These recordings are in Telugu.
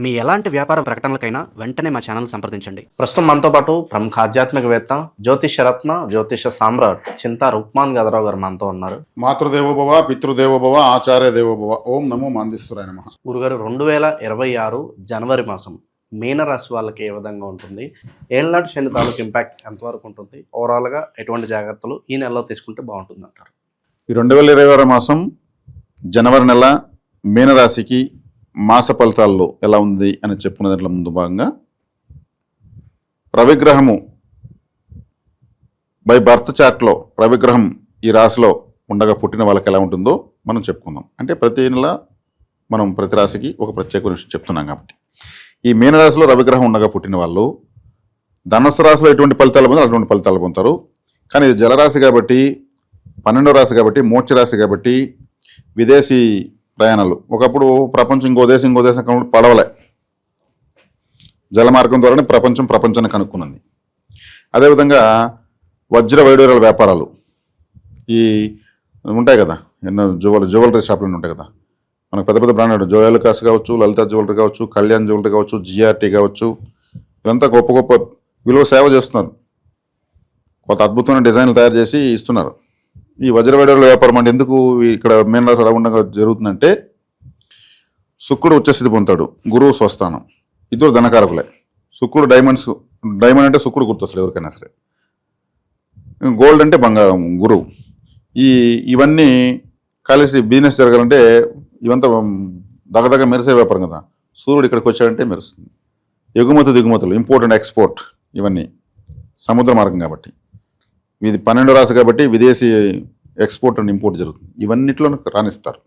మీ ఎలాంటి వ్యాపార ప్రకటనలకైనా వెంటనే మా ఛానల్ సంప్రదించండి. ప్రస్తుతం మనతో పాటు ప్రముఖ ఆధ్యాత్మికవేత్త జ్యోతిషరత్న జ్యోతిష సామ్రాట్ చింతా రుక్మాన్ గదరావు గారు మనతో ఉన్నారు. మాతృదేవోభవ పితృదేవోభవ ఆచార్య దేవోభవ. ఓం నమో మాందేశ్వరాయ నమః. గురుగారు 2026 జనవరి మాసం మీనరాశి వాళ్ళకి ఏ విధంగా ఉంటుంది, ఏళ్ళనాటి శని తాలూకు ఇంపాక్ట్ ఎంతవరకు ఉంటుంది, ఓవరాల్గా ఎటువంటి జాగ్రత్తలు ఈ నెలలో తీసుకుంటే బాగుంటుంది అంటారు? ఈ 2026 మాసం జనవరి నెల మీనరాశికి మాస ఫలితాల్లో ఎలా ఉంది అని చెప్పుకునే దాంట్లో ముందు భాగంగా రవిగ్రహము బై బర్త్ చార్ట్లో రవిగ్రహం ఈ రాశిలో ఉండగా పుట్టిన వాళ్ళకి ఎలా ఉంటుందో మనం చెప్పుకుందాం. అంటే ప్రతి నెల మనం ప్రతి రాశికి ఒక ప్రత్యేక విషయం చెప్తున్నాం కాబట్టి ఈ మీనరాశిలో రవిగ్రహం ఉండగా పుట్టిన వాళ్ళు ధనుస్సు రాశిలో ఎటువంటి ఫలితాలు పొందారు అటువంటి ఫలితాలు పొందుతారు. కానీ ఇది జలరాశి కాబట్టి 12వ రాశి కాబట్టి మోక్ష రాశి కాబట్టి విదేశీ ప్రయాణాలు. ఒకప్పుడు ప్రపంచం ఇంకో దేశం పడవలే, జలమార్గం ద్వారానే ప్రపంచాన్ని కనుక్కున్నది. అదేవిధంగా వజ్ర వైడూర్యాల వ్యాపారాలు ఈ ఉంటాయి కదా, ఎన్నో జ్యువెలరీ షాపులు ఉంటాయి కదా, మనకు పెద్ద పెద్ద బ్రాండ్ జోయలుకాస్ కావచ్చు, లలిత జ్యువెలరీ కావచ్చు, కళ్యాణ్ జ్యువెలరీ కావచ్చు, జిఆర్టీ కావచ్చు, ఇదంతా గొప్ప గొప్ప విలువ సేవ చేస్తున్నారు. కొత్త అద్భుతమైన డిజైన్లు తయారు చేసి ఇస్తున్నారు. ఈ వజ్ర వైడూర్యాల వ్యాపారం అంటే ఎందుకు ఇక్కడ మీనరాశి ఎలా ఉండగా జరుగుతుందంటే శుక్రుడు ఉచ్చస్థితి పొందుతాడు, గురువు స్వస్థానం, ఇద్దరు ధనకారకులే. శుక్రుడు డైమండ్ అంటే శుక్రుడు గుర్తొస్తాడు ఎవరికైనా సరే. గోల్డ్ అంటే బంగారం, గురువు. ఇవన్నీ కలిసి బిజినెస్ జరగాలంటే ఇవంతా దగదగ మెరిసే వ్యాపారం కదా. సూర్యుడు ఇక్కడికి వచ్చాడంటే మెరుస్తుంది. దిగుమతులు, ఇంపోర్ట్ అండ్ ఎక్స్పోర్ట్, ఇవన్నీ సముద్ర మార్గం కాబట్టి. ఇది 12వ రాశి కాబట్టి విదేశీ ఎక్స్పోర్ట్ అండ్ ఇంపోర్ట్ జరుగుతుంది. ఇవన్నిట్లోనూ రాణిస్తారు.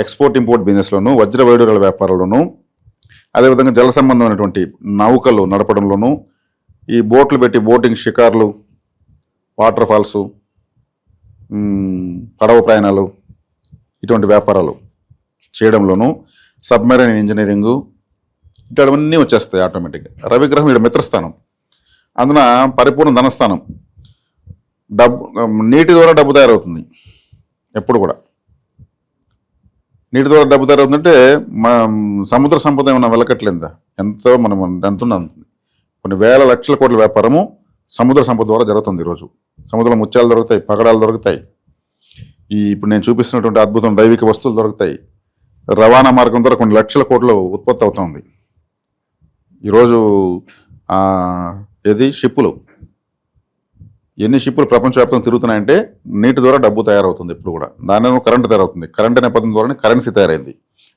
ఎక్స్పోర్ట్ ఇంపోర్ట్ బిజినెస్లోను, వజ్ర వైడూర్యాల వ్యాపారంలోను, అదేవిధంగా జల సంబంధమైనటువంటి నౌకలు నడపడంలోను, ఈ బోట్లు పెట్టి బోటింగ్, షికార్లు, వాటర్ ఫాల్స్, పడవ ప్రయాణాలు, ఇటువంటి వ్యాపారాలు చేయడంలోనూ, సబ్మెరైన్ ఇంజనీరింగు, ఇటువంటివన్నీ వచ్చేస్తాయి ఆటోమేటిక్గా. రవిగ్రహం ఇక్కడ మిత్రస్థానం, అందున పరిపూర్ణ ధనస్థానం. నీటి ద్వారా డబ్బు తయారవుతుంది. ఎప్పుడు కూడా నీటి ద్వారా డబ్బు తయారవుతుందంటే సముద్ర సంపద ఏమన్నా వెలకట్లేదా, ఎంతో మనం ఎంత ఉంటుంది. కొన్ని వేల లక్షల కోట్ల వ్యాపారము సముద్ర సంపద ద్వారా జరుగుతుంది. ఈరోజు సముద్రంలో ముత్యాలు దొరుకుతాయి, పగడాలు దొరుకుతాయి, ఇప్పుడు నేను చూపిస్తున్నటువంటి అద్భుతం దైవిక వస్తువులు దొరుకుతాయి. రవాణా మార్గం ద్వారా కొన్ని లక్షల కోట్లు ఉత్పత్తి అవుతుంది. ఈరోజు షిప్పులు, ఎన్ని షిప్పులు ప్రపంచవ్యాప్తంగా తిరుగుతున్నాయంటే నీటి ద్వారా డబ్బు తయారవుతుంది. ఇప్పుడు కూడా దానిలో కరెంటు తయారవుతుంది. కరెంట్ అనే పదం ద్వారానే కరెన్సీ తయారైంది.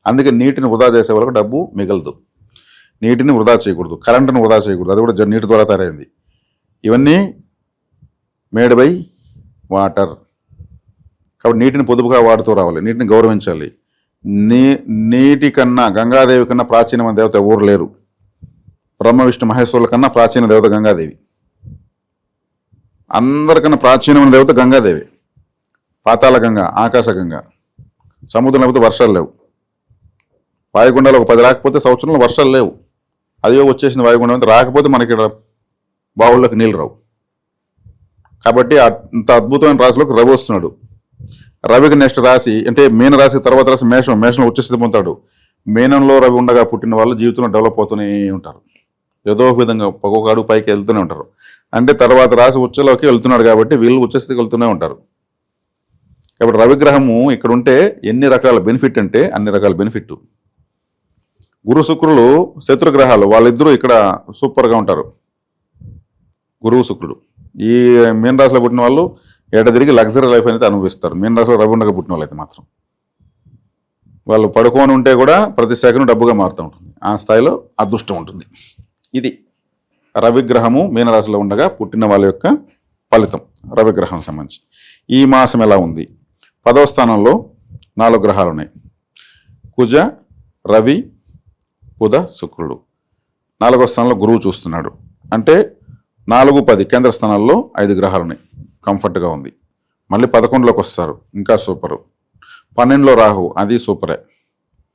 అందుకే నీటిని వృధా చేసే వాళ్ళకి డబ్బు మిగలదు. నీటిని వృధా చేయకూడదు, కరెంటును వృధా చేయకూడదు, అది కూడా నీటి ద్వారా తయారైంది. ఇవన్నీ మేడ్ బై వాటర్ కాబట్టి నీటిని పొదుపుగా వాడుతూ రావాలి, నీటిని గౌరవించాలి. నీటి కన్నా, గంగాదేవి కన్నా ప్రాచీనమైన దేవత ఎవరు లేరు. బ్రహ్మ విష్ణు మహేశ్వరుల కన్నా ప్రాచీన దేవత గంగాదేవి. అందరికన్నా ప్రాచీనమైన దేవత గంగాదేవి. పాతాళ గంగ, ఆకాశ గంగ. సముద్రం లేకపోతే వర్షాలు లేవు. వాయుగుండాలు ఒక 10 రాకపోతే సంవత్సరంలో వర్షాలు లేవు. అదే వచ్చేసింది వాయుగుండం, రాకపోతే మనకి బావుల్లోకి నీళ్ళు రావు. కాబట్టి అంత అద్భుతమైన రాశిలోకి రవి వస్తున్నాడు. రవికి నెక్స్ట్ రాశి అంటే మీన రాశి తర్వాత రాశి మేషంలో ఉచ్చస్థితి పొందుతాడు. మీనంలో రవి ఉండగా పుట్టిన వాళ్ళు జీవితంలో డెవలప్ అవుతూనే ఉంటారు. ఏదో విధంగా ఒక్కొక్క అడుగు పైకి వెళ్తూనే ఉంటారు. అంటే తర్వాత రాశి ఉచ్చలోకి వెళ్తున్నాడు కాబట్టి వీళ్ళు ఉచ్చస్థితికి వెళ్తూనే ఉంటారు. కాబట్టి రవిగ్రహము ఇక్కడ ఉంటే ఎన్ని రకాల బెనిఫిట్ అంటే అన్ని రకాల బెనిఫిట్. గురు శుక్రులు శత్రుగ్రహాలు, వాళ్ళిద్దరూ ఇక్కడ సూపర్గా ఉంటారు. గురువు శుక్రుడు ఈ మీన రాశిలో పుట్టిన వాళ్ళు తిరిగి లగ్జరీ లైఫ్ అనేది అనుభవిస్తారు. మీన రాశిలో రవి ఉండగా పుట్టిన వాళ్ళు అయితే మాత్రం వాళ్ళు పడుకొని ఉంటే కూడా ప్రతి సెకండ్ డబ్బుగా మారుతూ ఉంటుంది. ఆ స్థాయిలో అదృష్టం ఉంటుంది. ఇది రవిగ్రహము మీనరాశిలో ఉండగా పుట్టిన వాళ్ళ యొక్క ఫలితం. రవిగ్రహం సంబంధించి ఈ మాసం ఎలా ఉంది? 10వ స్థానంలో 4 గ్రహాలు ఉన్నాయి. కుజ, రవి, బుధ, శుక్రుడు. 4వ స్థానంలో గురువు చూస్తున్నాడు. అంటే 4, 10 కేంద్ర స్థానాల్లో 5 గ్రహాలు ఉన్నాయి. కంఫర్ట్గా ఉంది. మళ్ళీ 11లోకి వస్తారు, ఇంకా సూపరు. 12లో రాహు, అది సూపరే.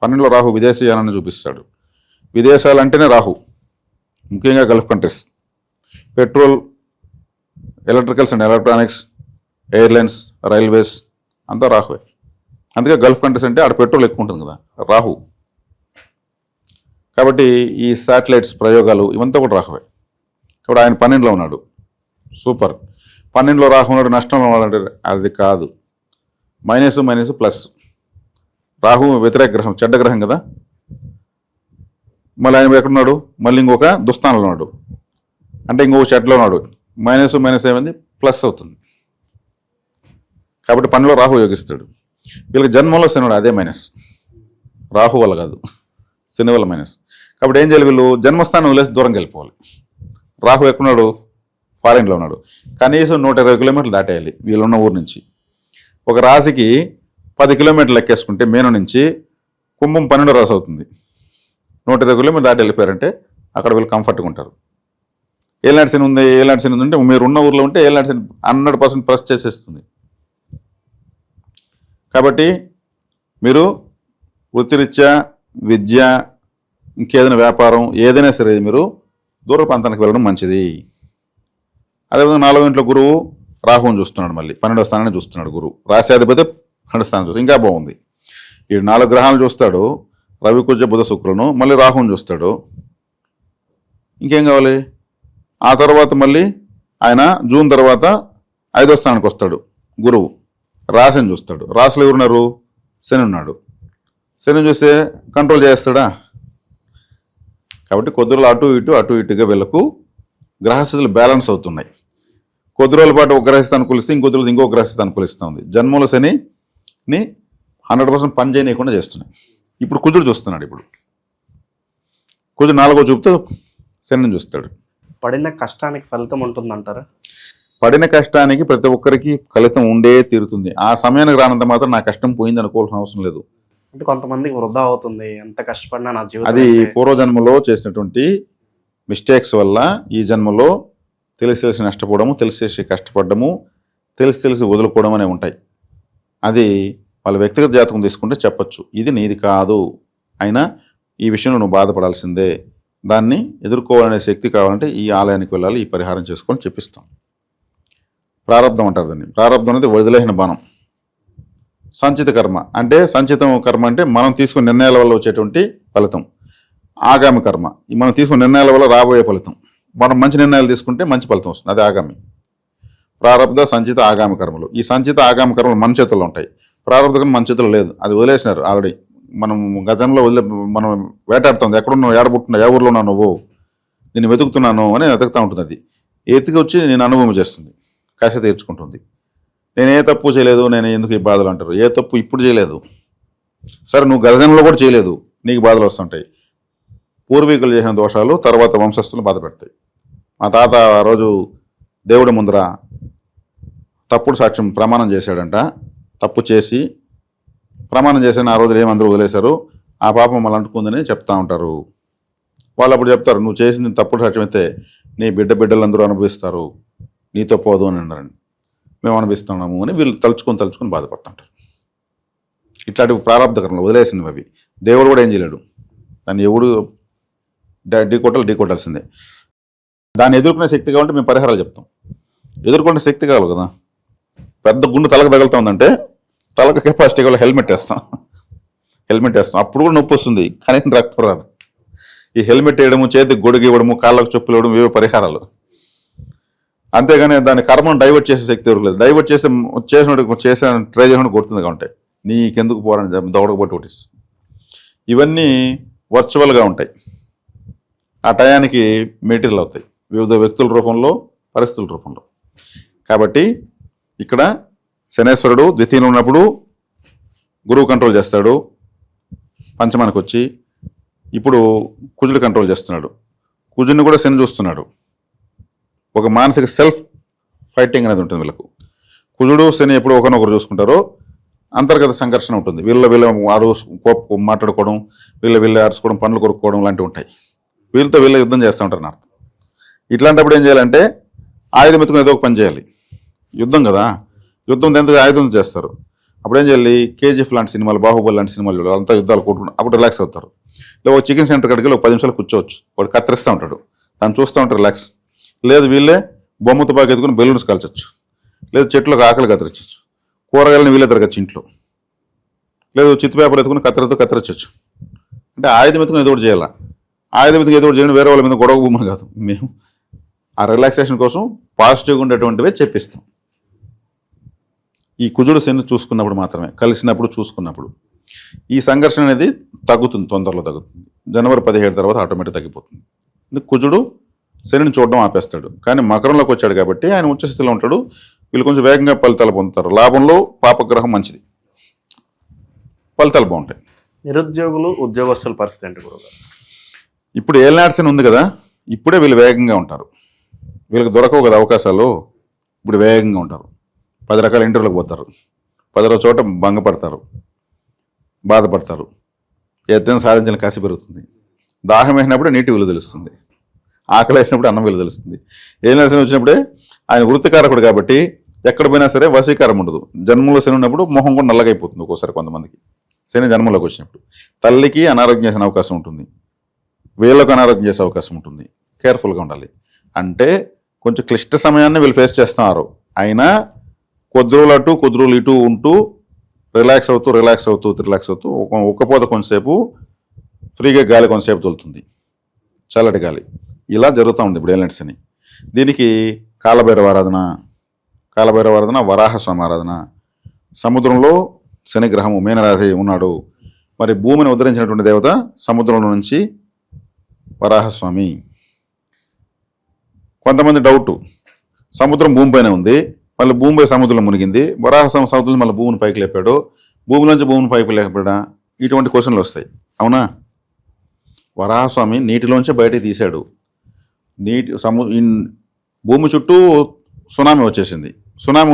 12లో రాహు విదేశీయానాన్ని చూపిస్తాడు. విదేశాలు అంటేనే రాహు, ముఖ్యంగా Gulf countries. Petrol, electricals and electronics, airlines, railways అంతా రాహువే. అందుకే గల్ఫ్ కంట్రీస్ అంటే ఆడ పెట్రోల్ ఎక్కువ ఉంటుంది కదా, రాహు. కాబట్టి ఈ శాటిలైట్స్ ప్రయోగాలు ఇవంతా కూడా రాహువే. కాబట్టి ఆయన 12లో ఉన్నాడు, సూపర్. 12లో రాహు ఉన్నాడు, నష్టంలో ఉన్నాడు, అది కాదు. Minus minus plus. రాహు వ్యతిరేక గ్రహం, చెడ్డ గ్రహం కదా. మళ్ళీ ఆయన ఎక్కడున్నాడు, మళ్ళీ ఇంకొక దుస్థానంలో ఉన్నాడు, అంటే ఇంకొక చెడ్డలో ఉన్నాడు. మైనస్ మైనస్ ఏమైంది, ప్లస్ అవుతుంది. కాబట్టి 12లో రాహు యోగిస్తాడు. వీళ్ళకి జన్మంలో శనుడు, అదే మైనస్. రాహు వల్ల కాదు, శని వల్ల మైనస్. కాబట్టి ఏం చేయాలి, వీళ్ళు జన్మస్థానం వదిలేసి దూరంగా వెళ్ళిపోవాలి. రాహు ఎక్కడున్నాడు, ఫారిన్లో ఉన్నాడు. కనీసం 120 కిలోమీటర్లు దాటేయాలి వీళ్ళున్న ఊరు నుంచి. ఒక రాశికి 10 కిలోమీటర్లు ఎక్కేసుకుంటే మేను నుంచి కుంభం 12 రాశి అవుతుంది. 120 కిలోమీటర్లు దాటి వెళ్ళిపోయారంటే అక్కడ వీళ్ళు కంఫర్ట్గా ఉంటారు. ఏలాంటి శని ఉంది, ఏలాంటి శని ఉందంటే మీరు ఉన్న ఊర్లో ఉంటే ఏలాంటి శని 100% ప్రెస్ చేసేస్తుంది. కాబట్టి మీరు వృత్తిరీత్యా, విద్య, ఇంకేదైనా వ్యాపారం ఏదైనా సరే మీరు దూర ప్రాంతానికి వెళ్ళడం మంచిది. అదేవిధంగా 4వ ఇంట్లో గురువు రాహువుని చూస్తున్నాడు, మళ్ళీ 12వ స్థానాన్ని చూస్తున్నాడు గురువు. రాశ్యాధిపతి 12వ స్థానం చూస్తాడు, ఇంకా బాగుంది. ఈ 4 గ్రహాలు చూస్తాడు, రవి కుజ బుధ శుక్రులను, మళ్ళీ రాహువుని చూస్తాడు. ఇంకేం కావాలి? ఆ తర్వాత మళ్ళీ ఆయన జూన్ తర్వాత 5వ స్థానానికి వస్తాడు గురువు, రాశిని చూస్తాడు. రాశిలో ఎవరున్నారు, శని ఉన్నాడు. శని చూస్తే కంట్రోల్ చేస్తాడా? కాబట్టి కొద్ది రోజులు అటు ఇటుగా వీళ్ళకు గ్రహస్థితులు బ్యాలెన్స్ అవుతున్నాయి. కొద్ది రోజుల పాటు ఒక గ్రహస్థితి అనుకూలిస్తే ఇంకొద్ది రోజులు ఇంకో గ్రహస్థితి అనుకూలిస్తుంది. జన్మంలో శనిని 100% పని చేయనీయకుండా చేస్తున్నాయి. ఇప్పుడు కుజుడు చూస్తున్నాడు. ఇప్పుడు కుజుడు 4వ చూపుతో శనిని చూస్తాడు. పడిన కష్టానికి ఫలితం ఉంటుందంటారా? పడిన కష్టానికి ప్రతి ఒక్కరికి ఫలితం ఉండే తీరుతుంది. ఆ సమయానికి రానంత మాత్రం నా కష్టం పోయింది అనుకోవాల్సిన అవసరం లేదు. అంటే కొంతమందికి వృధా అవుతుంది, ఎంత కష్టపడినా నా జీవితం అది పూర్వజన్మలో చేసినటువంటి మిస్టేక్స్ వల్ల ఈ జన్మలో తెలిసి నష్టపోవడము, తెలిసి కష్టపడము, తెలిసి వదులుకోవడం అనేవి ఉంటాయి. అది వాళ్ళ వ్యక్తిగత జాతకం తీసుకుంటే చెప్పచ్చు, ఇది నీది కాదు, అయినా ఈ విషయంలో నువ్వు బాధపడాల్సిందే, దాన్ని ఎదుర్కోవాలనే శక్తి కావాలంటే ఈ ఆలయానికి వెళ్ళాలి, ఈ పరిహారం చేసుకొని చెప్పిస్తాం. ప్రారంధం అంటారు దాన్ని. ప్రారంధం అనేది వదిలేసిన బాణం. సంచిత కర్మ అంటే, సంచితం కర్మ అంటే మనం తీసుకున్న నిర్ణయాల వల్ల వచ్చేటువంటి ఫలితం. ఆగామి కర్మ, మనం తీసుకున్న నిర్ణయాల వల్ల రాబోయే ఫలితం. మనం మంచి నిర్ణయాలు తీసుకుంటే మంచి ఫలితం వస్తుంది, అది ఆగామి. ప్రారంధ, సంచిత, ఆగామి కర్మలు. ఈ సంచిత ఆగామి కర్మలు మన చేతుల్లో ఉంటాయి. ప్రారంధ కర్మ మన చేతుల్లో లేదు, అది వదిలేసినారు ఆల్రెడీ. మనం గతంలో మనం వేటాడుతుంది, ఎక్కడున్నావు, ఏడబుట్టున్నావు, ఏ ఊర్లో ఉన్నావు నువ్వు, నేను వెతుకుతున్నాను అని వెతుకుతూ ఉంటుంది. అది ఎతికి వచ్చి నేను అనుభవం చేస్తుంది, కష తీర్చుకుంటుంది. నేను ఏ తప్పు చేయలేదు, నేను ఎందుకు ఈ బాధలు అంటారు. ఏ తప్పు ఇప్పుడు చేయలేదు, సరే నువ్వు గతంలో కూడా చేయలేదు, నీకు బాధలు వస్తుంటాయి. పూర్వీకులు చేసిన దోషాలు తర్వాత వంశస్థులు బాధ పెడతాయి. మా తాత ఆ రోజు దేవుడి ముందర తప్పుడు సాక్ష్యం ప్రమాణం చేశాడంట. తప్పు చేసి ప్రమాణం చేసిన ఆ రోజులు ఏమందరూ వదిలేశారు, ఆ పాపం మళ్ళీ అంటుకుందని చెప్తా ఉంటారు. వాళ్ళు అప్పుడు చెప్తారు, నువ్వు చేసింది తప్పుడు సాక్ష్యం అయితే నీ బిడ్డలందరూ అనుభవిస్తారు, నీతో పోదు అని అన్నారండి. మేము అనుభవిస్తున్నాము అని వీళ్ళు తలుచుకొని బాధపడుతుంటారు. ఇట్లాంటి ప్రారంభకరంలో వదిలేసినవి అవి. దేవుడు కూడా ఏం చేయలేడు, దాన్ని ఎవడు ఢీకొట్టాల్సిందే. దాన్ని ఎదుర్కొనే శక్తి కావాలంటే మేము పరిహారాలు చెప్తాం. ఎదుర్కొనే శక్తి కావాలి కదా. పెద్ద గుండు తలకు తగులుతుందంటే తలకు కెపాసిటీ కావాలి, హెల్మెట్ వేస్తాం. అప్పుడు కూడా నొప్పి వస్తుంది, కానీ రక్తం రాదు. ఈ హెల్మెట్ వేయడము, చేతికి గొడుగు ఇవ్వడము, కాళ్ళకు చెప్పులు ఇవ్వడం, ఇవే పరిహారాలు. అంతేగాని దాని కర్మను డైవర్ట్ చేసే శక్తి ఎవరికి డైవర్ట్ చేసే ట్రై చేసిన కొడుతుంది. కాబట్టి నీకెందుకు పోరని దొడగబట్టి కొట్టిస్తుంది. ఇవన్నీ వర్చువల్గా ఉంటాయి, ఆ టయానికి మెటీరియల్ అవుతాయి, వివిధ వ్యక్తుల రూపంలో, పరిస్థితుల రూపంలో. కాబట్టి ఇక్కడ శనేశ్వరుడు ద్వితీయంలో ఉన్నప్పుడు గురువు కంట్రోల్ చేస్తాడు, పంచమానికి వచ్చి. ఇప్పుడు కుజుడు కంట్రోల్ చేస్తున్నాడు, కుజుడిని కూడా శని చూస్తున్నాడు. ఒక మానసిక సెల్ఫ్ ఫైటింగ్ అనేది ఉంటుంది వీళ్ళకు. కుజుడు శని ఎప్పుడు ఒకరినొకరు చూసుకుంటారో అంతర్గత సంఘర్షణ ఉంటుంది. వీళ్ళ మాట్లాడుకోవడం, వీళ్ళ అరుచుకోవడం, పనులు కొరుక్కోవడం లాంటివి ఉంటాయి. వీళ్ళతో యుద్ధం చేస్తూ ఉంటారు నా అర్థం. ఇట్లాంటప్పుడు ఏం చేయాలంటే ఆయుధం ఎత్తుకుని ఏదో ఒక పని చేయాలి. యుద్ధం కదా, యుద్ధం ఎంత ఆయుధం చేస్తారు. అప్పుడు ఏం చేయాలి, కేజీఎఫ్ లాంటి సినిమాలు, బాహుబలి లాంటి సినిమాలు, అంతా యుద్ధాలు కొట్టుకుంటారు. అప్పుడు రిలాక్స్ అవుతారు. లేదా ఒక చికెన్ సెంటర్ కాడికి వెళ్ళి ఒక 10 నిమిషాలు కూర్చోవచ్చు, వాడు కత్తిరిస్తూ ఉంటాడు, దాన్ని చూస్తూ ఉంటారు, రిలాక్స్. లేదు వీళ్ళే బొమ్మ తుపాకి ఎత్తుకుని బెలూన్స్ కాల్చొచ్చు, లేదు చెట్లకు ఆకలి కత్తిరించవచ్చు, కూరగాయలని వీళ్ళే తిరగచ్చు ఇంట్లో, లేదు చిత్తు పేపర్ ఎత్తుకుని కత్తిరతో కత్తిరించవచ్చు. అంటే ఆయుధం ఎత్తుకుని ఏదో ఒకటి చేయాలా. ఆయుధ మీదకి ఏదో ఒకటి చేయండి, వేరే వాళ్ళ మీద గొడవ భూములు కాదు. మేము ఆ రిలాక్సేషన్ కోసం పాజిటివ్గా ఉండేటువంటివే చెప్పిస్తాం. ఈ కుజుడు శని చూసుకున్నప్పుడు మాత్రమే, కలిసినప్పుడు చూసుకున్నప్పుడు ఈ సంఘర్షణ అనేది తగ్గుతుంది, తొందరలో తగ్గుతుంది. జనవరి 17 తర్వాత ఆటోమేటిక్ తగ్గిపోతుంది. కుజుడు శనిని చూడడం ఆపేస్తాడు. కానీ మకరంలోకి వచ్చాడు కాబట్టి ఆయన ఉచ్చస్థితిలో ఉంటాడు. వీళ్ళు కొంచెం వేగంగా ఫలితాలు పొందుతారు. లాభంలో పాపగ్రహం మంచిది, ఫలితాలు బాగుంటాయి. నిరుద్యోగులు ఉద్యోగస్తుల పరిస్థితి ఏంటి గురువుగారు? ఇప్పుడు ఏలినాటి శని ఉంది కదా, ఇప్పుడే వీళ్ళు వేగంగా ఉంటారు. వీళ్ళకి దొరకవు కదా అవకాశాలు, ఇప్పుడు వేగంగా ఉంటారు. 10 రకాల ఇంటర్వ్యూలకు పోతారు, 10 చోట భంగపడతారు, బాధపడతారు. ఎత్తైన సాధించిన కసి పెరుగుతుంది. దాహం వేసినప్పుడు నీటి విలువ తెలుస్తుంది, ఆకలి వేసినప్పుడు అన్నం విలువ తెలుస్తుంది. ఏలినాటి శని వచ్చినప్పుడే ఆయన వృత్తికారకుడు కాబట్టి ఎక్కడ పోయినా సరే వశీకారం ఉండదు. జన్మలో శని ఉన్నప్పుడు మొహం కూడా నల్లగైపోతుంది ఒక్కోసారి కొంతమందికి. శని జన్మలోకి వచ్చినప్పుడు తల్లికి అనారోగ్యం చేసిన అవకాశం ఉంటుంది, వీళ్ళకు అనారోగ్యం చేసే అవకాశం ఉంటుంది. కేర్ఫుల్గా ఉండాలి. అంటే కొంచెం క్లిష్ట సమయాన్ని వీళ్ళు ఫేస్ చేస్తున్నారు. అయినా కొద్ది రోజులు అటు కొద్ది రోజులు ఇటు ఉంటూ రిలాక్స్ అవుతూ ఒక్కపోత కొంతసేపు ఫ్రీగా గాలి కొంతసేపు తోలుతుంది, చల్లటి గాలి. ఇలా జరుగుతూ ఉంది ఇప్పుడు ఏలినాటి శని. దీనికి కాలభైరవ ఆరాధన, వరాహస్వామి ఆరాధన. సముద్రంలో శని గ్రహము మీనరాశి ఉన్నాడు. మరి భూమిని ఉద్ధరించినటువంటి దేవత సముద్రంలో నుంచి వరాహస్వామి. కొంతమంది డౌట్, సముద్రం భూమిపైన ఉంది, మళ్ళీ భూమిపై సముద్రంలో మునిగింది, వరాహస్వామి సముద్రం మళ్ళీ భూమిని పైకి లేపాడు, భూమిలోంచి భూమిని పైకి లేపాడా, ఇటువంటి క్వశ్చన్లు వస్తాయి. అవునా? వరాహస్వామి నీటిలోంచే బయటికి తీశాడు. భూమి చుట్టూ సునామీ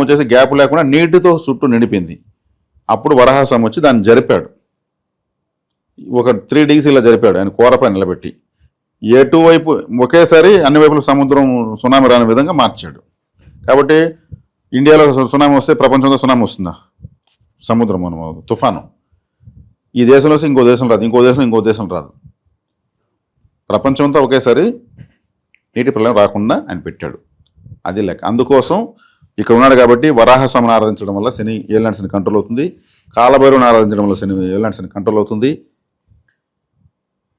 వచ్చేసి గ్యాప్ లేకుండా నీటితో చుట్టూ నిండిపోయింది. అప్పుడు వరాహస్వామి వచ్చి దాన్ని జరిపాడు. ఒక 3 degrees ఇలా జరిపాడు ఆయన కూరపై నిలబెట్టి. ఎటువైపు ఒకేసారి అన్ని వైపులు సముద్రం సునామీ రాని విధంగా మార్చాడు. కాబట్టి ఇండియాలో సునామీ వస్తే ప్రపంచంలో సునామీ వస్తుందా? సముద్రం తుఫాను. ఈ దేశంలో వస్తే ఇంకో దేశం రాదు, ఇంకో దేశం రాదు. ప్రపంచంతో ఒకేసారి నీటి ప్రళయం రాకుండా ఆయన పెట్టాడు. అది లెక్క. అందుకోసం ఇక్కడ ఉన్నాడు కాబట్టి వరాహస్వామిని ఆరాధించడం వల్ల శని ఏలినాటి శని కంట్రోల్ అవుతుంది. కాలభైరవుని ఆరాధించడం వల్ల శని ఏలినాటి శని కంట్రోల్ అవుతుంది.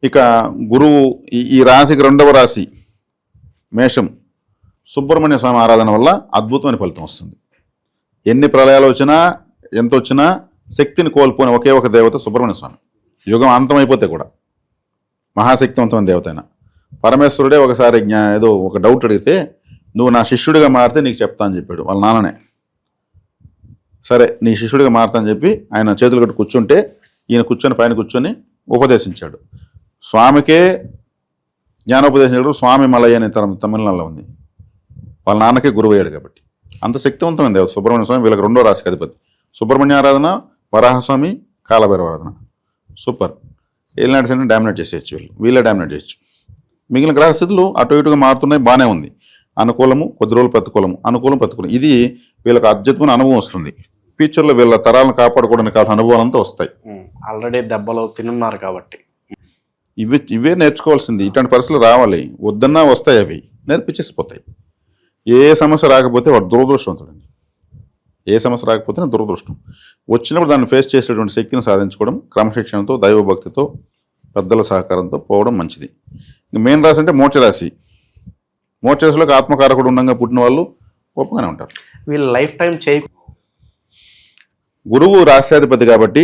ఇక గురువు ఈ రాశికి 2వ రాశి మేషం, సుబ్రహ్మణ్య స్వామి ఆరాధన వల్ల అద్భుతమైన ఫలితం వస్తుంది. ఎన్ని ప్రళయాలు వచ్చినా ఎంత వచ్చినా శక్తిని కోల్పోయిన ఒకే ఒక దేవత సుబ్రహ్మణ్య స్వామి. యుగం అంతమైపోతే కూడా మహాశక్తివంతమైన దేవత అయినా. పరమేశ్వరుడే ఒకసారి ఏదో ఒక డౌట్ అడిగితే, నువ్వు నా శిష్యుడిగా మారితే నీకు చెప్తా అని చెప్పాడు వాళ్ళ నాన్ననే. సరే నీ శిష్యుడిగా మారుతా అని చెప్పి ఆయన చేతులు కట్టి కూర్చుంటే ఈయన పైన కూర్చొని ఉపదేశించాడు. స్వామికే జ్ఞానోపదేశించాడు. స్వామి మలయ్య అనే తమిళనాడులో ఉంది. వాళ్ళ నాన్నకే గురువు అయ్యాడు కాబట్టి అంత శక్తివంతమైన దేవత సుబ్రహ్మణ్య స్వామి. వీళ్ళకి 2వ రాశికి అధిపతి. సుబ్రహ్మణ్య ఆరాధన, వరాహస్వామి, కాలభైరవ ఆరాధన. సూపర్. ఏలినాటి శని డామినేట్ చేసేయచ్చు, వీళ్ళే డామినేట్ చేయొచ్చు. మిగిలిన గ్రహస్థితులు అటు ఇటుగా మారుతున్నాయి, బాగానే ఉంది. అనుకూలము, కొద్ది రోజులు ప్రతికూలము, ప్రతికూలం. ఇది వీళ్ళకి అద్భుతమైన అనుభవం వస్తుంది. ఫ్యూచర్లో వీళ్ళ తరాలను కాపాడుకోవడానికి కావాల్సిన అనుభవాలంతా వస్తాయి. ఆల్రెడీ దెబ్బలు తినున్నారు కాబట్టి ఇవే నేర్చుకోవాల్సింది. ఇట్లాంటి పరిస్థితులు రావాలి. వద్దన్నా వస్తాయి, అవి నేర్పించేసిపోతాయి. ఏ సమస్య రాకపోతే వాడు దురదృష్టవంతుడండి. ఏ సమస్య రాకపోతే దురదృష్టం. వచ్చినప్పుడు దాన్ని ఫేస్ చేసేటువంటి శక్తిని సాధించుకోవడం, క్రమశిక్షణతో, దైవభక్తితో, పెద్దల సహకారంతో పోవడం మంచిది. మెయిన్ రాశి అంటే మోక్షరాశి. మోక్షరాశిలోకి ఆత్మకారకుడు ఉండగా పుట్టిన వాళ్ళు గొప్పగానే ఉంటారు. వీళ్ళు లైఫ్ టైం గురువు రాశ్యాధిపతి కాబట్టి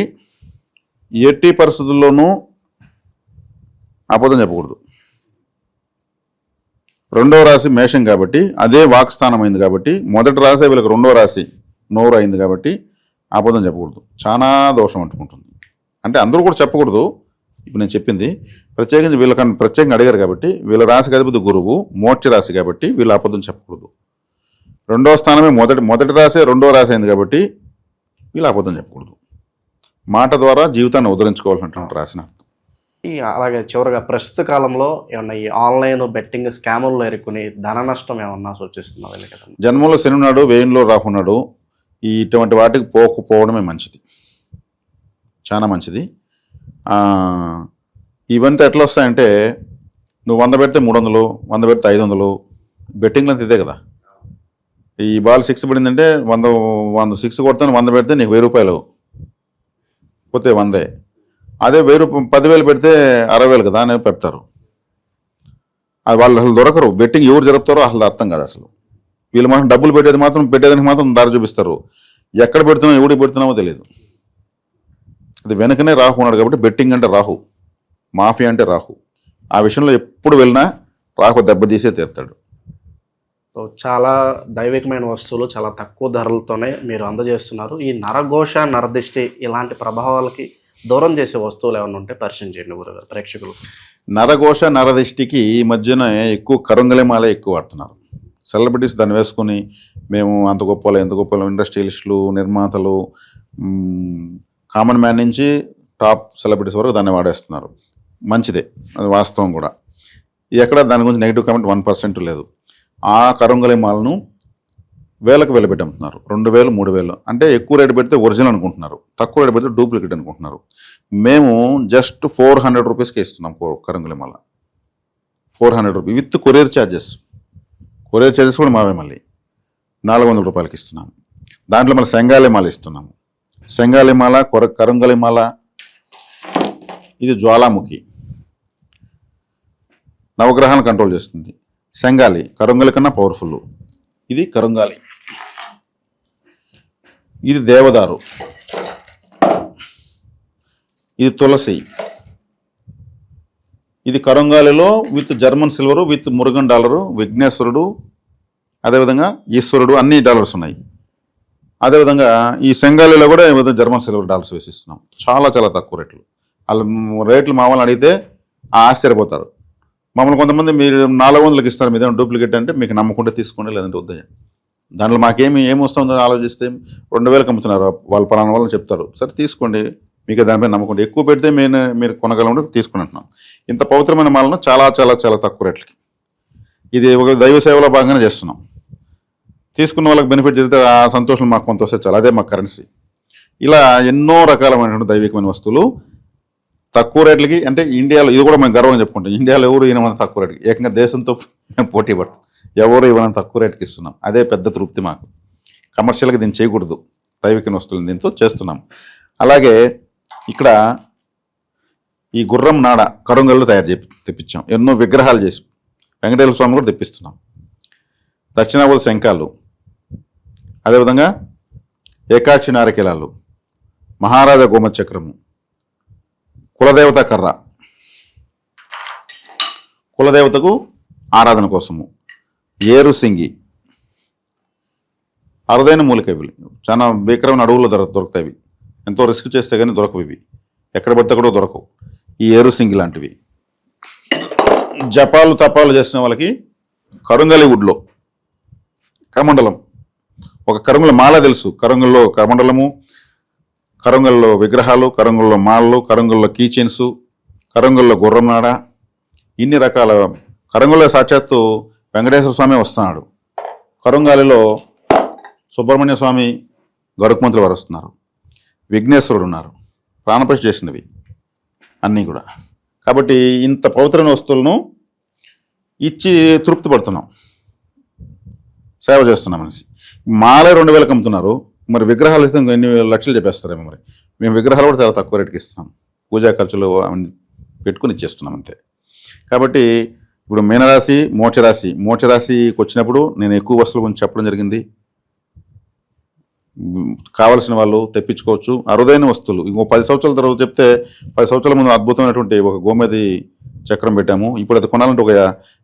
ఎట్టి పరిస్థితుల్లోనూ అబద్ధం చెప్పకూడదు. 2వ రాశి మేషం కాబట్టి అదే వాక్స్థానం అయింది కాబట్టి, మొదటి రాశి వీళ్ళకి 2వ రాశి నోరు అయింది కాబట్టి అబద్ధం చెప్పకూడదు. చాలా దోషం అంటుకుంటుంది. అంటే అందరూ కూడా చెప్పకూడదు. ఇప్పుడు నేను చెప్పింది ప్రత్యేకించి వీళ్ళకన్నా ప్రత్యేకంగా అడిగారు కాబట్టి, వీళ్ళ రాశికి అధిపతి గురువు, మోక్ష రాశి కాబట్టి వీళ్ళు అబద్ధం చెప్పకూడదు. 2వ స్థానమే మొదటి రాశి 2వ రాశి అయింది కాబట్టి వీళ్ళు అబద్ధం చెప్పకూడదు. మాట ద్వారా జీవితాన్ని ఉద్ధరించుకోవాల్సినటువంటి రాశిని. అలాగే చివరిగా ప్రస్తుత కాలంలో ఏమన్నా ఈ ఆన్లైన్ బెట్టింగ్ స్కాముల్లో ఎరుకుని ధన నష్టం ఏమన్నా సూచిస్తున్నా? జన్మలో శని ఉన్నాడు, వ్యయంలో రాకున్నాడు. ఇటువంటి వాటికి పోకపోవడమే మంచిది, చాలా మంచిది. ఇవంతా ఎట్లా వస్తాయంటే, నువ్వు 100 పెడితే 300, 100 పెడితే 500. బెట్టింగ్లు అంతా ఇదే కదా. ఈ బాల్ 6 పడిందంటే 100 6 కొడతాను, 100 పెడితే నీకు 1000 రూపాయలు పోతే 100. అదే 1000 10,000 పెడితే 60,000 కదా అని పెడతారు. అది వాళ్ళు అసలు దొరకరు. బెట్టింగ్ ఎవరు జరుపుతారో అసలు అర్థం కాదు అసలు. వీళ్ళు మాత్రం డబ్బులు పెట్టేదానికి మాత్రం దారి చూపిస్తారు. ఎక్కడ పెడుతున్నామో ఎవడికి పెడుతున్నామో తెలియదు. అది వెనకనే రాహు ఉన్నాడు కాబట్టి బెట్టింగ్ అంటే రాహు, మాఫియా అంటే రాహు. ఆ విషయంలో ఎప్పుడు వెళ్ళినా రాహు దెబ్బతీసే తీరుతాడు. సో చాలా దైవికమైన వస్తువులు చాలా తక్కువ ధరలతోనే మీరు అందజేస్తున్నారు. ఈ నరఘోష నరదిష్టి ఇలాంటి ప్రభావాలకి దూరం చేసే వస్తువులు ఏమైనా ఉంటే పరిచయం చేయండి గురుగారు ప్రేక్షకులు. నరఘోష నరదిష్టికి ఈ మధ్యన ఎక్కువ కరుంగలిమాల ఎక్కువ వాడుతున్నారు. సెలబ్రిటీస్ దాన్ని వేసుకొని మేము అంత గొప్పలు ఎంత గొప్పలు, ఇండస్ట్రియలిస్టులు, నిర్మాతలు, కామన్ మ్యాన్ నుంచి టాప్ సెలబ్రిటీస్ వరకు దాన్ని వాడేస్తున్నారు. మంచిదే, అది వాస్తవం కూడా. ఎక్కడ దాని గురించి నెగిటివ్ కామెంట్ 1% లేదు. ఆ కరుంగలిమాలను వేలకు పెట్టి అమ్ముతున్నారు. 2000, 3000 అంటే ఎక్కువ రేటు పెడితే ఒరిజినల్ అనుకుంటున్నారు, తక్కువ రేటు పెడితే డూప్లికేట్ అనుకుంటున్నారు. మేము జస్ట్ 400 రూపీస్కి ఇస్తున్నాం కరుంగలిమాల. 400 rupees with courier charges. Courier charges కూడా మావే. మళ్ళీ 400 రూపాయలకి ఇస్తున్నాము. దాంట్లో మళ్ళీ సెంగాలిమాల ఇస్తున్నాము. సెంగాలిమాల, కరుంగలిమాల, ఇది జ్వాలాముఖి, నవగ్రహాలను కంట్రోల్ చేస్తుంది. సెంగాలి కరుంగలి కన్నా పవర్ఫుల్. ఇది కరుంగాలి. ఇది దేవదారు, ఇది తులసి. ఇది కరుంగాలిలో with German silver, with Murugan dollar, విఘ్నేశ్వరుడు, అదేవిధంగా ఈశ్వరుడు, అన్ని డాలర్స్ ఉన్నాయి. అదేవిధంగా ఈ సెంగాలిలో కూడా జర్మన్ సిల్వర్ డాలర్స్ వేసిస్తున్నాం. చాలా చాలా తక్కువ రేట్లు. వాళ్ళు రేట్లు మా వాళ్ళని అడిగితే ఆశ్చర్యపోతారు. మమ్మల్ని కొంతమంది మీరు 400కి ఇస్తారు, మీదేమో డూప్లికేట్ అంటే మీకు నమ్మకుంటే తీసుకోండి, లేదంటే వద్ద. దాంట్లో ఏమొస్తుందో ఆలోచిస్తే 2000కి అమ్ముతున్నారు, వాళ్ళు పలానా వాళ్ళని చెప్తారు, సరే తీసుకోండి, మీకు దానిపై నమ్మకండి. ఎక్కువ పెడితే మీరు కొనగలంటే తీసుకుని అంటున్నాం. ఇంత పవిత్రమైన మాలను చాలా చాలా చాలా తక్కువ రేట్లకి. ఇది ఒక దైవ సేవలో భాగంగానే చేస్తున్నాం. తీసుకున్న వాళ్ళకి బెనిఫిట్ జరిగితే ఆ సంతోషం మాకు కొంత వస్తే చాలా, అదే మాకు కరెన్సీ. ఇలా ఎన్నో రకాలమైనటువంటి దైవికమైన వస్తువులు తక్కువ రేట్లకి. అంటే ఇండియాలో ఇది కూడా మేము గర్వంగా చెప్పుకుంటాం, ఇండియాలో ఎవరు ఇవ్వనంత తక్కువ రేటుకి, ఏకంగా దేశంతో మేము పోటీ పడతాం. ఎవరు ఇవ్వనంత తక్కువ రేటుకి ఇస్తున్నాం. అదే పెద్ద తృప్తి మాకు. కమర్షియల్గా దీన్ని చేయకూడదు, దైవికమైన వస్తువులను దీంతో చేస్తున్నాం. అలాగే ఇక్కడ ఈ గుర్రం నాడ కరుంగల్లో తెప్పించాం. ఎన్నో విగ్రహాలు చేసి వెంకటేశ్వర స్వామి కూడా తెప్పిస్తున్నాం. దక్షిణావుల శంఖాలు, అదేవిధంగా ఏకాక్షి నారకేలాలు, మహారాజా గోమచక్రము, కులదేవత కర్ర, కులదేవతకు ఆరాధన కోసము, ఏరుసింగి, అరుదైన మూలికవి, చాలా భీకరమైన అడవుల్లో దొరుకుతాయి. ఎంతో రిస్క్ చేస్తే కానీ దొరకవు ఇవి, ఎక్కడ పడితే కూడా దొరకవు. ఈ ఏరుసింగి లాంటివి. జపాలు తపాలు చేసిన వాళ్ళకి కరుంగలి వుడ్లో కమండలం, ఒక కరుంగల మాల తెలుసు, కరుంగల్లో కమండలము, కరుంగల్లో విగ్రహాలు, కరుంగల్లో మాలలు, కరుంగల్లో కీచెన్స్, కరుంగల్లో గుర్రంనాడ, ఇన్ని రకాల. కరుంగల్లో సాక్షాత్తు వెంకటేశ్వర స్వామి వస్తున్నాడు. కరుంగాలిలో సుబ్రహ్మణ్య స్వామి, గరుక్మంతులు వారు వస్తున్నారు, విఘ్నేశ్వరుడు ఉన్నారు. ప్రాణప్రతిష్ఠ చేసినవి అన్నీ కూడా. కాబట్టి ఇంత పవిత్రమైన వస్తువులను ఇచ్చి తృప్తి పడుతున్నాం, సేవ చేస్తున్నాం మనిషి. మాలే 2000కి అమ్ముతున్నారు, మరి విగ్రహాలు అయితే ఎన్ని లక్షలు చెప్పేస్తారేమో. మరి మేము విగ్రహాలు కూడా చాలా తక్కువ రేటుకి ఇస్తాం, పూజా ఖర్చులు అవన్నీ పెట్టుకుని ఇచ్చేస్తున్నాం అంతే. కాబట్టి ఇప్పుడు మీనరాశి, మోక్షరాశికి వచ్చినప్పుడు నేను ఎక్కువ వస్తువుల గురించి చెప్పడం జరిగింది. కావలసిన వాళ్ళు తెప్పించుకోవచ్చు. అరుదైన వస్తువులు ఇంకో 10 సంవత్సరాల తర్వాత చెప్తే, 10 సంవత్సరాల ముందు అద్భుతమైనటువంటి ఒక గోమేది చక్రం పెట్టాము. ఇప్పుడు అది కొనాలంటే ఒక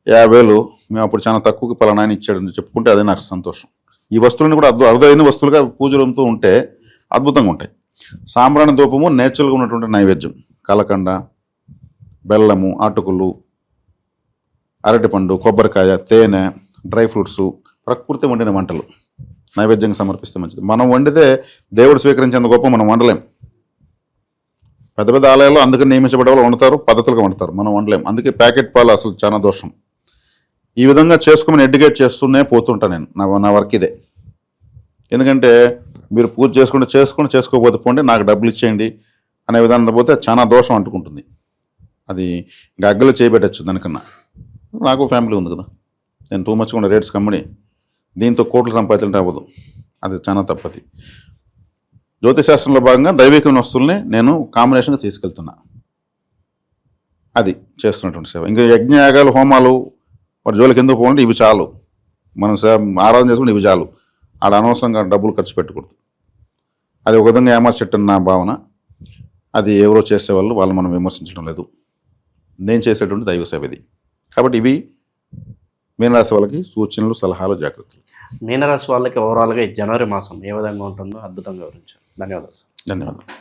50,000, మేము అప్పుడు చాలా తక్కువకి పలానా ఇచ్చాడని చెప్పుకుంటే అదే నాకు సంతోషం. ఈ వస్తువులను కూడా అరుదైన వస్తువులుగా పూజలంతో ఉంటే అద్భుతంగా ఉంటాయి. సాంబ్రాణి ధూపము నేచురల్గా ఉన్నటువంటి నైవేద్యం, కలకండ, బెల్లము, అటుకులు, అరటిపండు, కొబ్బరికాయ, తేనె, డ్రై ఫ్రూట్స్, ప్రకృతి వండిన వంటలు నైవేద్యంగా సమర్పిస్తే మంచిది. మనం వండితే దేవుడు స్వీకరించేంత గొప్ప మనం వండలేం. పెద్ద పెద్ద ఆలయాల్లో అందుకని నియమించబడే వాళ్ళు వండుతారు, పద్ధతులుగా వండుతారు, మనం వండలేం. అందుకే ప్యాకెట్ పాలు అసలు చాలా దోషం. ఈ విధంగా చేసుకోమని ఎడ్యుకేట్ చేస్తూనే పోతుంటా నేను. నా వర్క్ ఇదే. ఎందుకంటే మీరు పూజ చేసుకోకపోతే పోండి, నాకు డబ్బులు ఇచ్చేయండి అనే విధానం పోతే చాలా దోషం అంటుకుంటుంది. అది గగ్గలు చేయబెట్టచ్చు. దానికన్నా నాకు ఫ్యామిలీ ఉంది కదా, నేను టూ మచ్గా రేట్స్ కమ్మని దీంతో కోట్లు సంపాదించాలంటే అవ్వదు, అది చాలా తప్పది. జ్యోతిశాస్త్రంలో భాగంగా దైవికమైన వస్తువుల్ని నేను కాంబినేషన్గా తీసుకెళ్తున్నా, అది చేస్తున్నటువంటి సేవ. ఇంకా యజ్ఞయాగాలు, హోమాలు వాటి జోలికి ఎందుకు పోవాలంటే ఇవి చాలు, మనం ఆరాధన చేసుకుంటే ఇవి చాలు. ఆడ అనవసరంగా డబ్బులు ఖర్చు పెట్టకూడదు. అది ఒక విధంగా ఏమార్చెట్టని నా భావన. అది ఎవరో చేసేవాళ్ళు వాళ్ళు మనం విమర్శించడం లేదు. నేను చేసేటువంటి దైవ సేవ ఇది. కాబట్టి ఇవి మీనరాశి వాళ్ళకి సూచనలు, సలహాలు, జాగ్రత్తలు. మీనరాశి వాళ్ళకి ఓవరాల్గా ఈ జనవరి మాసం ఏ విధంగా ఉంటుందో అద్భుతంగా వివరించారు. ధన్యవాదాలు సార్. ధన్యవాదాలు.